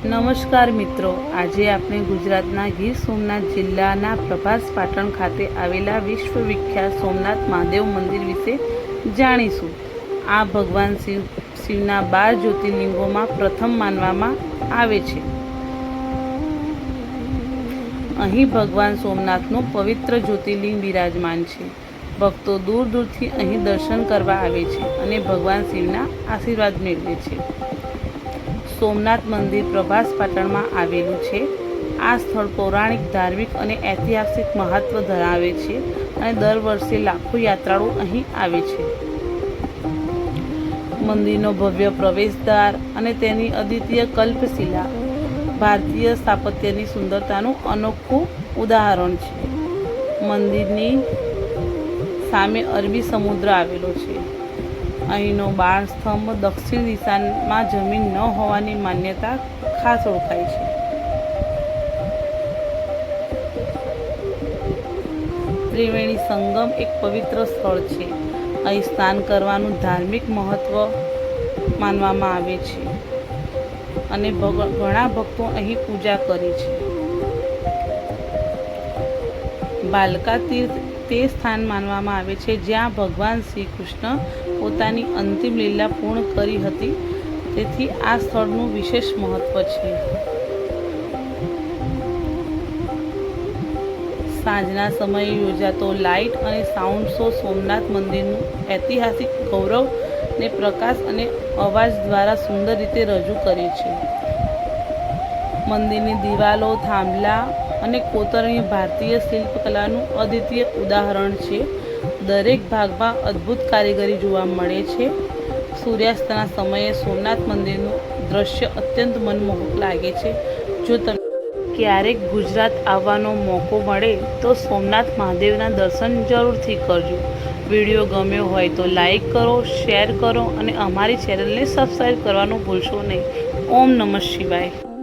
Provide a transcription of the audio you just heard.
નમસ્કાર મિત્રો, આજે આપણે ગુજરાતના ગીર સોમનાથ જિલ્લાના પ્રભાસ પાટણ ખાતે આવેલા વિશ્વવિખ્યાત સોમનાથ મહાદેવ મંદિર વિશે જાણીશું. આ ભગવાન શિવના 12 જ્યોતિર્લિંગોમાં પ્રથમ માનવામાં આવે છે. અહીં ભગવાન સોમનાથનું પવિત્ર જ્યોતિર્લિંગ બિરાજમાન છે. ભક્તો દૂર દૂરથી અહીં દર્શન કરવા આવે છે અને ભગવાન શિવના આશીર્વાદ મેળવે છે. સોમનાથ મંદિર પ્રભાસ પાટણમાં આવેલું છે. આ સ્થળ પૌરાણિક, ધાર્મિક અને ઐતિહાસિક મહત્વ ધરાવે છે અને દર વર્ષે લાખો યાત્રાળુ અહીં આવે છે. મંદિરનો ભવ્ય પ્રવેશદ્વાર અને તેની અદ્વિતીય કલ્પશિલા ભારતીય સ્થાપત્યની સુંદરતાનું અનોખું ઉદાહરણ છે. મંદિરની સામે અરબી સમુદ્ર આવેલો છે. અહીંનો 12 સ્તંભ દક્ષિણ દિશામાં જમીન ન હોવાની માન્યતા ખાસ ઓળખાય છે. ત્રિવેણી સંગમ એક પવિત્ર સ્થળ છે. અહીં સ્નાન કરવાનું ધાર્મિક મહત્વ માનવામાં આવે છે અને ઘણા ભક્તો અહીં પૂજા કરે છે. બાલકા તીર્થ તે સ્થાન માનવામાં આવે છે જ્યાં ભગવાન શ્રી કૃષ્ણ પોતાની અંતિમ લીલા પૂર્ણ કરી હતી, તેથી આ સ્થળનું વિશેષ મહત્વ છે. સાંજના સમયે યોજાતો લાઇટ અને સાઉન્ડ શો સોમનાથ મંદિરનું ઐતિહાસિક ગૌરવને પ્રકાશ અને અવાજ દ્વારા સુંદર રીતે રજૂ કરે છે. મંદિરની દિવાલો, થાંભલા અને કોતરણી ભારતીય શિલ્પકલાનું અદ્વિતીય ઉદાહરણ છે. દરેક ભાગમાં અદ્ભુત કારીગરી જોવા મળે છે. સૂર્યાસ્તના સમયે સોમનાથ મંદિરનું દ્રશ્ય અત્યંત મનમોહક લાગે છે. જો તમે ક્યારેક ગુજરાત આવવાનો મોકો મળે તો સોમનાથ મહાદેવના દર્શન જરૂરથી કરજો. વિડીયો ગમ્યો હોય તો લાઈક કરો, શેર કરો અને અમારી ચેનલને સબસ્ક્રાઈબ કરવાનું ભૂલશો નહીં. ઓમ નમઃ શિવાય.